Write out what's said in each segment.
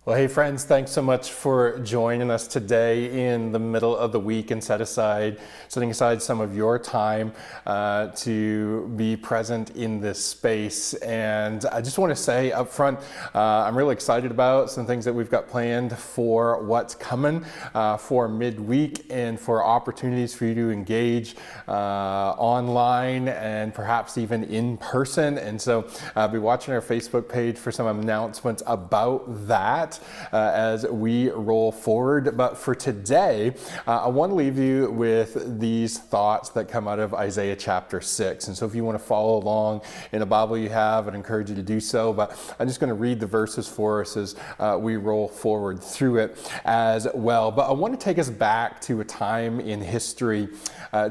Well, hey friends, thanks so much for joining us today in the middle of the week and setting aside some of your time to be present in this space. And I just want to say up front, I'm really excited about some things that we've got planned for what's coming for midweek and for opportunities for you to engage online and perhaps even in person. And so be watching our Facebook page for some announcements about that as we roll forward. But for today, I want to leave you with these thoughts that come out of Isaiah chapter 6. And so if you want to follow along in a Bible you have, I'd encourage you to do so. But I'm just going to read the verses for us as we roll forward through it as well. But I want to take us back to a time in history,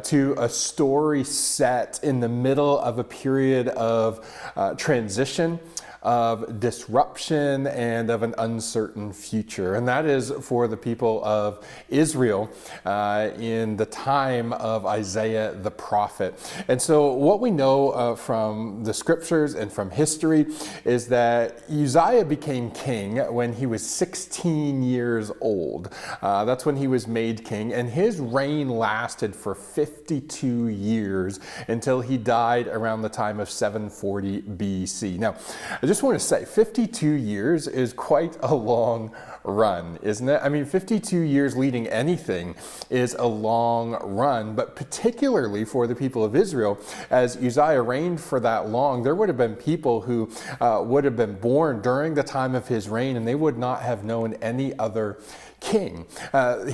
to a story set in the middle of a period of transition, of disruption, and of an uncertain future. And that is for the people of Israel in the time of Isaiah the prophet. And so what we know from the scriptures and from history is that Uzziah became king when he was 16 years old. That's when he was made king, and his reign lasted for 52 years until he died around the time of 740 BC. Now, I just want to say 52 years is quite a long run, isn't it? I mean, 52 years leading anything is a long run, but particularly for the people of Israel, as Uzziah reigned for that long, there would have been people who would have been born during the time of his reign, and they would not have known any other king.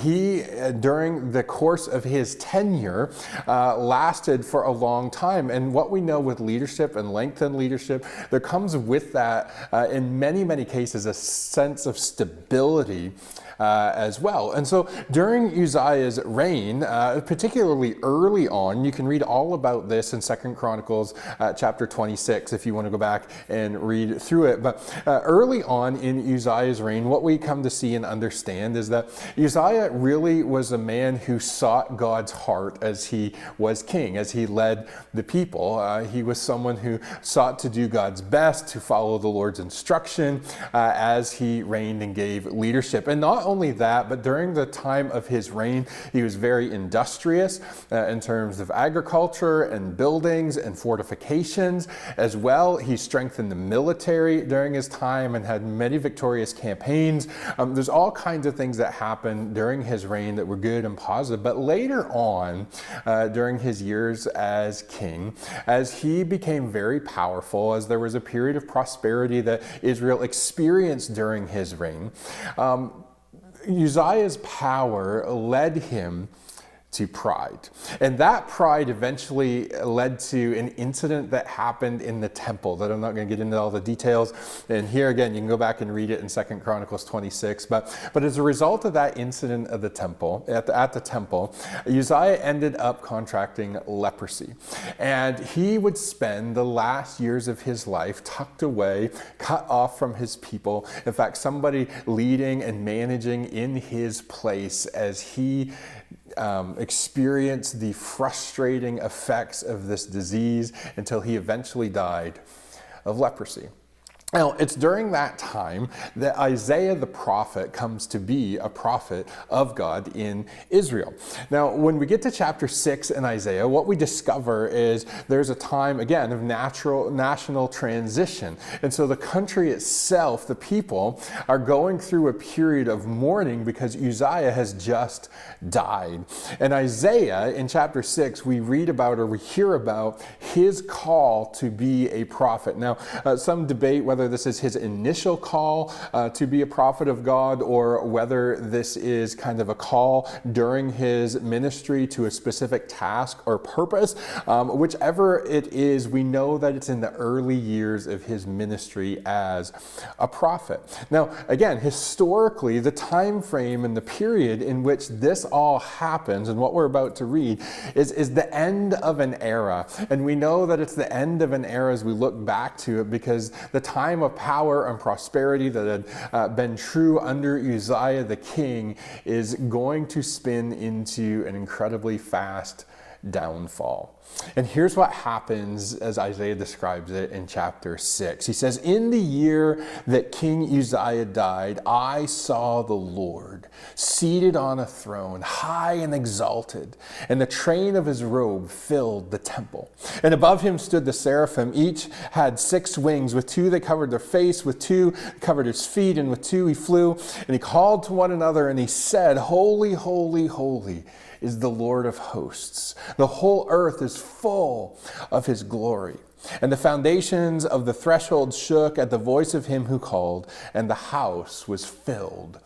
He, during the course of his tenure, lasted for a long time. And what we know with leadership and lengthened leadership, there comes with that, in many, many cases, a sense of stability as well. And so during Uzziah's reign, particularly early on, you can read all about this in 2 Chronicles chapter 26 if you want to go back and read through it. But early on in Uzziah's reign, what we come to see and understand is that Uzziah really was a man who sought God's heart as he was king, as he led the people. He was someone who sought to do God's best, to follow the Lord's instruction as he reigned and gave leadership. And not only that, but during the time of his reign, he was very industrious in terms of agriculture and buildings and fortifications as well. He strengthened the military during his time and had many victorious campaigns. There's all kinds of things that happened during his reign that were good and positive. But later on, during his years as king, as he became very powerful, as there was a period of prosperity that Israel experienced during his reign, Uzziah's power led him to pride. And that pride eventually led to an incident that happened in the temple that I'm not going to get into all the details. And here again, you can go back and read it in 2 Chronicles 26. But as a result of that incident of the temple, at the temple, Uzziah ended up contracting leprosy. And he would spend the last years of his life tucked away, cut off from his people. In fact, somebody leading and managing in his place as he experienced the frustrating effects of this disease until he eventually died of leprosy. Now, it's during that time that Isaiah the prophet comes to be a prophet of God in Israel. Now, when we get to chapter 6 in Isaiah, what we discover is there's a time, again, of national transition. And so the country itself, the people, are going through a period of mourning because Uzziah has just died. And Isaiah, in chapter 6, we read about or we hear about his call to be a prophet. Now, some debate whether this is his initial call to be a prophet of God or whether this is kind of a call during his ministry to a specific task or purpose. Whichever it is, we know that it's in the early years of his ministry as a prophet. Now, again, historically, the time frame and the period in which this all happens and what we're about to read is the end of an era. And we know that it's the end of an era as we look back to it because the time of power and prosperity that had been true under Uzziah the king is going to spin into an incredibly fast downfall. And here's what happens as Isaiah describes it in chapter 6. He says, "In the year that King Uzziah died, I saw the Lord seated on a throne, high and exalted, and the train of his robe filled the temple. And above him stood the seraphim. Each had 6 wings. With 2 they covered their face, with 2 covered his feet, and with 2 he flew. And he called to one another, and he said, Holy, holy, holy is the Lord of hosts. The whole earth is full of his glory. And the foundations of the threshold shook at the voice of him who called, and the house was filled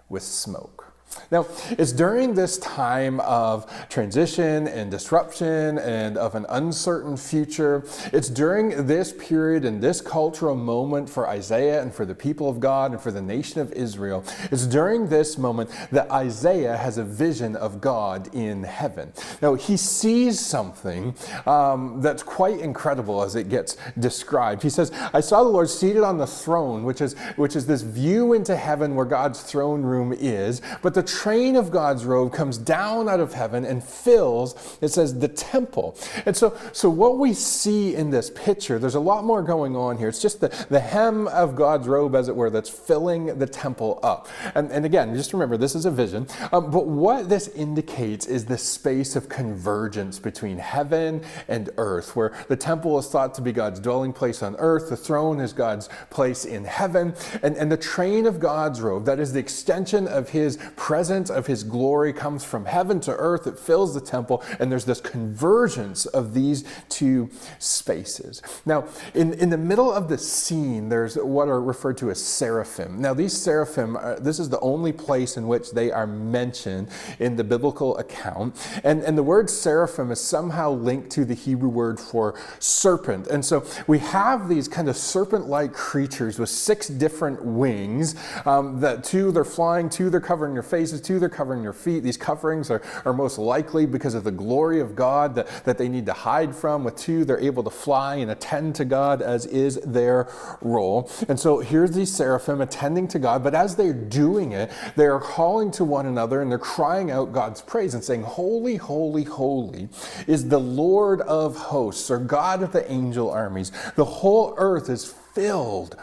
with smoke." Now, it's during this time of transition and disruption and of an uncertain future. It's during this period and this cultural moment for Isaiah and for the people of God and for the nation of Israel. It's during this moment that Isaiah has a vision of God in heaven. Now, he sees something that's quite incredible as it gets described. He says, "I saw the Lord seated on the throne," which is this view into heaven where God's throne room is. But the train of God's robe comes down out of heaven and fills, it says, the temple. And so what we see in this picture, there's a lot more going on here. It's just the hem of God's robe, as it were, that's filling the temple up. And again, just remember, this is a vision. But what this indicates is the space of convergence between heaven and earth, where the temple is thought to be God's dwelling place on earth. The throne is God's place in heaven. And the train of God's robe, that is the extension of his presence, of his glory, comes from heaven to earth. It fills the temple, and there's this convergence of these 2 spaces. Now, in the middle of the scene, there's what are referred to as seraphim. Now, these seraphim, this is the only place in which they are mentioned in the biblical account. And the word seraphim is somehow linked to the Hebrew word for serpent. And so we have these kind of serpent-like creatures with 6 different wings. That 2, they're flying, 2, they're covering their faces, 2, they're covering their feet. These coverings are most likely because of the glory of God that they need to hide from. With 2, they're able to fly and attend to God, as is their role. And so here's these seraphim attending to God, but as they're doing it, they are calling to one another and they're crying out God's praise and saying, "Holy, holy, holy is the Lord of hosts," or God of the angel armies. The whole earth is filled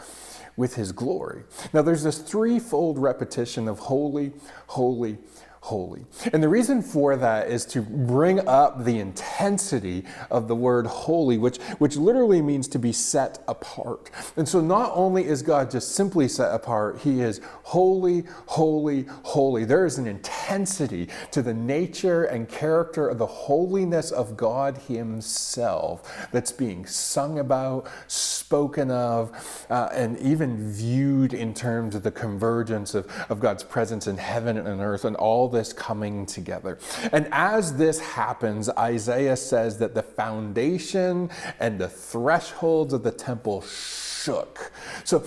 with his glory. Now, there's this 3-fold repetition of holy, holy, holy. And the reason for that is to bring up the intensity of the word holy, which literally means to be set apart. And so not only is God just simply set apart, he is holy, holy, holy. There is an intensity to the nature and character of the holiness of God himself that's being sung about, spoken of, and even viewed in terms of the convergence of God's presence in heaven and earth and all this coming together. And as this happens, Isaiah says that the foundation and the thresholds of the temple shook. So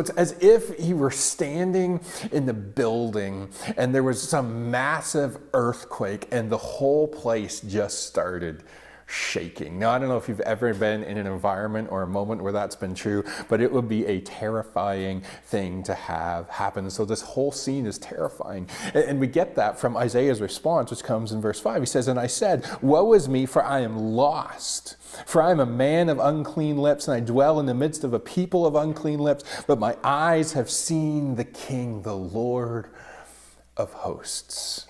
it's as if he were standing in the building and there was some massive earthquake and the whole place just started shaking. Now, I don't know if you've ever been in an environment or a moment where that's been true, but it would be a terrifying thing to have happen. So this whole scene is terrifying. And we get that from Isaiah's response, which comes in verse 5. He says, "And I said, Woe is me, for I am lost. For I am a man of unclean lips, and I dwell in the midst of a people of unclean lips. But my eyes have seen the King, the Lord of hosts."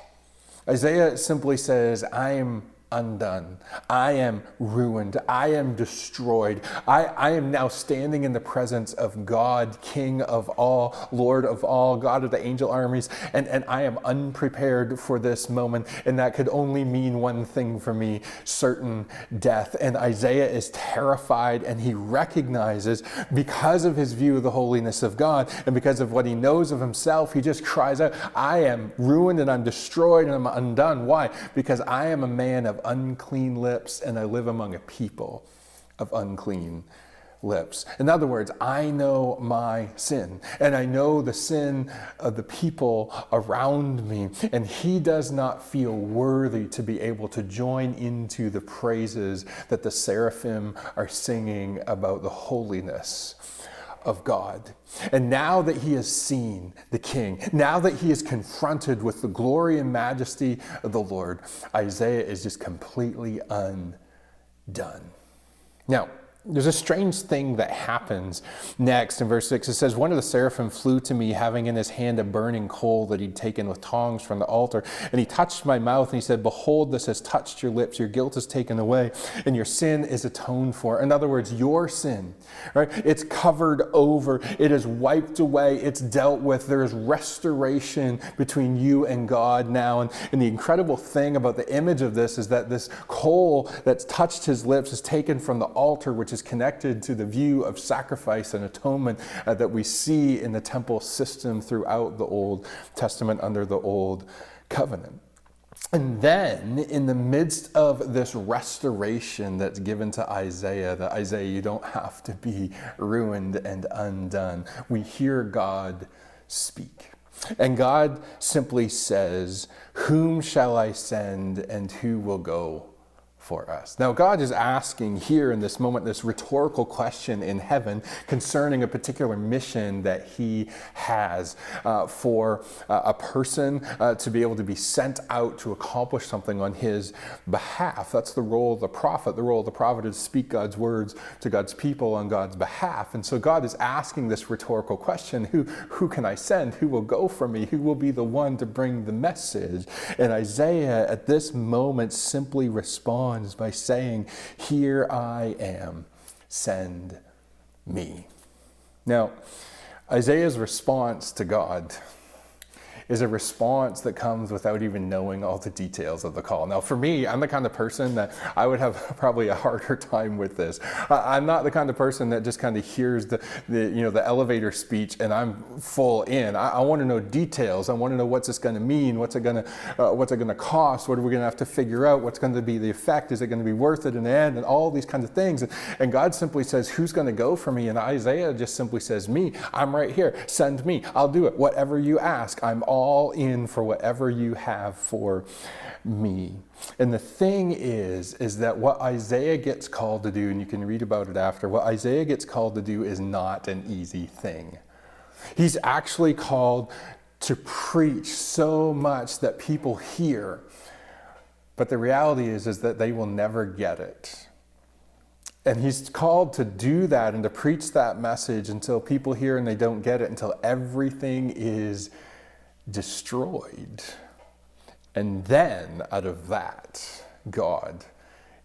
Isaiah simply says, I am undone. I am ruined. I am destroyed. I am now standing in the presence of God, King of all, Lord of all, God of the angel armies, and I am unprepared for this moment, and that could only mean one thing for me, certain death. And Isaiah is terrified, and he recognizes, because of his view of the holiness of God, and because of what he knows of himself, he just cries out, I am ruined, and I'm destroyed, and I'm undone. Why? Because I am a man of unclean lips, and I live among a people of unclean lips. In other words, I know my sin, and I know the sin of the people around me, and he does not feel worthy to be able to join into the praises that the seraphim are singing about the holiness of God. And now that he has seen the king, now that he is confronted with the glory and majesty of the Lord, Isaiah is just completely undone. Now, there's a strange thing that happens next in verse 6. It says, one of the seraphim flew to me, having in his hand a burning coal that he'd taken with tongs from the altar. And he touched my mouth, and he said, behold, this has touched your lips. Your guilt is taken away, and your sin is atoned for. In other words, your sin, right? It's covered over. It is wiped away. It's dealt with. There is restoration between you and God now. And the incredible thing about the image of this is that this coal that's touched his lips is taken from the altar, which is connected to the view of sacrifice and atonement that we see in the temple system throughout the Old Testament under the Old Covenant. And then, in the midst of this restoration that's given to Isaiah, that Isaiah, you don't have to be ruined and undone, we hear God speak. And God simply says, whom shall I send, and who will go for us? Now, God is asking here in this moment this rhetorical question in heaven concerning a particular mission that he has for a person to be able to be sent out to accomplish something on his behalf. That's the role of the prophet. The role of the prophet is to speak God's words to God's people on God's behalf. And so God is asking this rhetorical question, who can I send? Who will go for me? Who will be the one to bring the message? And Isaiah at this moment simply responds by saying, here I am, send me. Now, Isaiah's response to God is a response that comes without even knowing all the details of the call. Now, for me, I'm the kind of person that I would have probably a harder time with this. I'm not the kind of person that just kind of hears the elevator speech and I'm full in. I want to know details. I want to know what's this going to mean. What's it going to cost? What are we going to have to figure out? What's going to be the effect? Is it going to be worth it in the end? And all these kinds of things. And God simply says, who's going to go for me? And Isaiah just simply says, me. I'm right here. Send me. I'll do it. Whatever you ask, I'm all in for whatever you have for me. And the thing is that what Isaiah gets called to do, and you can read about it after, what Isaiah gets called to do is not an easy thing. He's actually called to preach so much that people hear, but the reality is that they will never get it. And he's called to do that and to preach that message until people hear and they don't get it, until everything is destroyed. And then out of that, God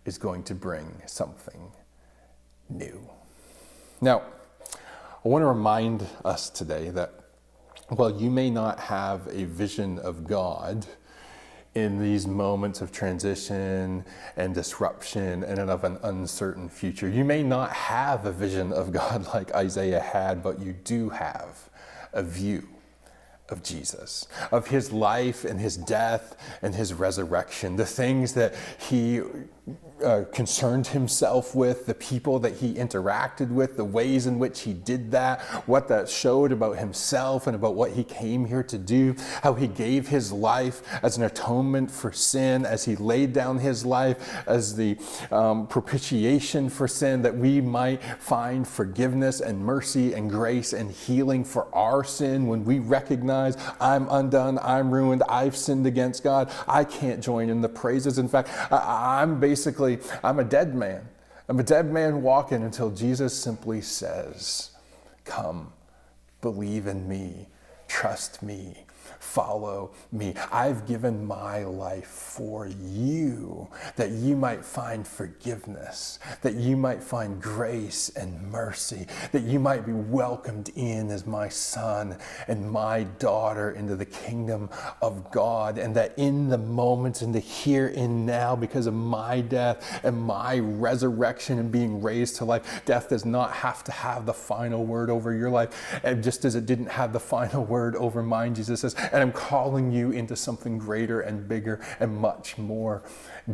is going to bring something new. Now, I want to remind us today that while you may not have a vision of God in these moments of transition and disruption and of an uncertain future, you may not have a vision of God like Isaiah had, but you do have a view of Jesus, of his life and his death and his resurrection, the things that he concerned himself with, the people that he interacted with, the ways in which he did that, what that showed about himself and about what he came here to do, how he gave his life as an atonement for sin, as he laid down his life as the propitiation for sin, that we might find forgiveness and mercy and grace and healing for our sin when we recognize I'm undone, I'm ruined, I've sinned against God, I can't join in the praises. In fact, I'm a dead man. I'm a dead man walking until Jesus simply says, come, believe in me, trust me, follow me. I've given my life for you, that you might find forgiveness, that you might find grace and mercy, that you might be welcomed in as my son and my daughter into the kingdom of God, and that in the moments, in the here and now, because of my death and my resurrection and being raised to life, death does not have to have the final word over your life, and just as it didn't have the final word over mine, Jesus says, and I'm calling you into something greater and bigger and much more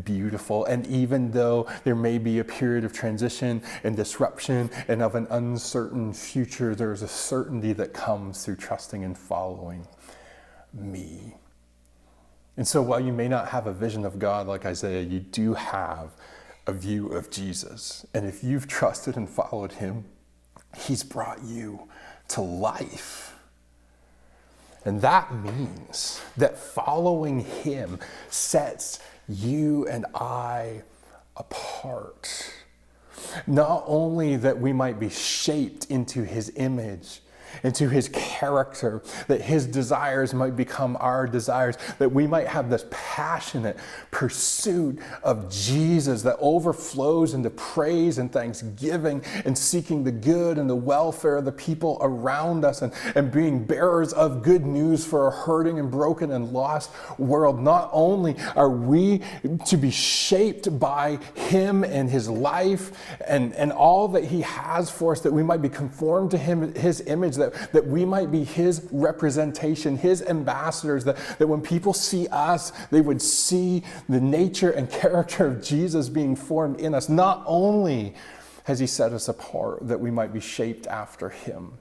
beautiful. And even though there may be a period of transition and disruption and of an uncertain future, there's a certainty that comes through trusting and following me. And so while you may not have a vision of God like Isaiah, you do have a view of Jesus. And if you've trusted and followed him, he's brought you to life. And that means that following him sets you and I apart. Not only that we might be shaped into his image, into his character, that his desires might become our desires, that we might have this passionate pursuit of Jesus that overflows into praise and thanksgiving and seeking the good and the welfare of the people around us and being bearers of good news for a hurting and broken and lost world. Not only are we to be shaped by him and his life and all that he has for us, that we might be conformed to him, his image, that we might be his representation, his ambassadors, that when people see us, they would see the nature and character of Jesus being formed in us. Not only has he set us apart that we might be shaped after him,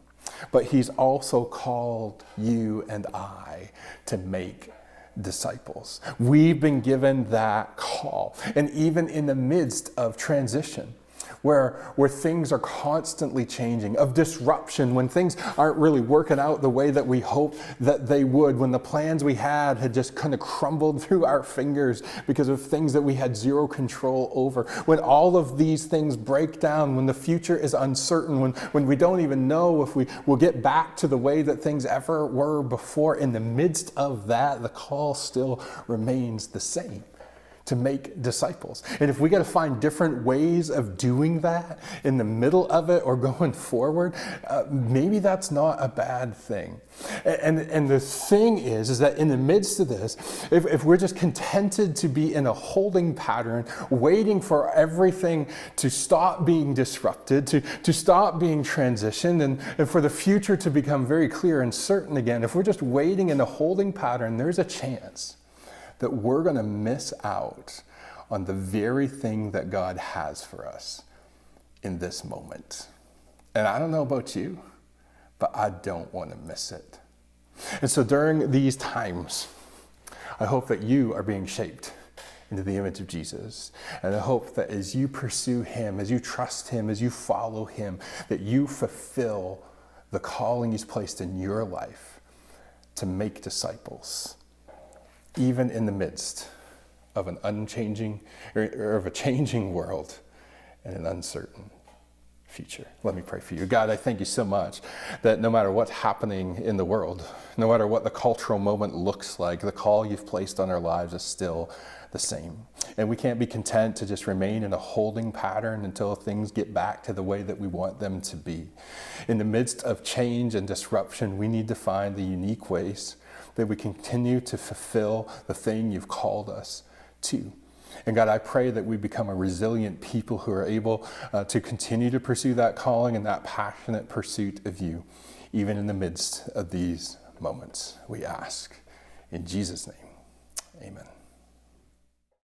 but he's also called you and I to make disciples. We've been given that call. And even in the midst of transition, where things are constantly changing, of disruption, when things aren't really working out the way that we hoped that they would, when the plans we had just kind of crumbled through our fingers because of things that we had zero control over, when all of these things break down, when the future is uncertain, when we don't even know if we will get back to the way that things ever were before, in the midst of that, the call still remains the same: to make disciples. And if we got to find different ways of doing that in the middle of it or going forward, maybe that's not a bad thing. And the thing is that in the midst of this, if we're just contented to be in a holding pattern, waiting for everything to stop being disrupted, to stop being transitioned, and for the future to become very clear and certain again, if we're just waiting in a holding pattern, there's a chance that we're going to miss out on the very thing that God has for us in this moment. And I don't know about you, but I don't want to miss it. And so during these times, I hope that you are being shaped into the image of Jesus. And I hope that as you pursue him, as you trust him, as you follow him, that you fulfill the calling he's placed in your life to make disciples, even in the midst of an unchanging or of a changing world and an uncertain future. Let me pray for you. God, I thank you so much that no matter what's happening in the world, no matter what the cultural moment looks like, the call you've placed on our lives is still the same. And we can't be content to just remain in a holding pattern until things get back to the way that we want them to be. In the midst of change and disruption, we need to find the unique ways that we continue to fulfill the thing you've called us to. And God, I pray that we become a resilient people who are able to continue to pursue that calling and that passionate pursuit of you, even in the midst of these moments, we ask. In Jesus' name, amen.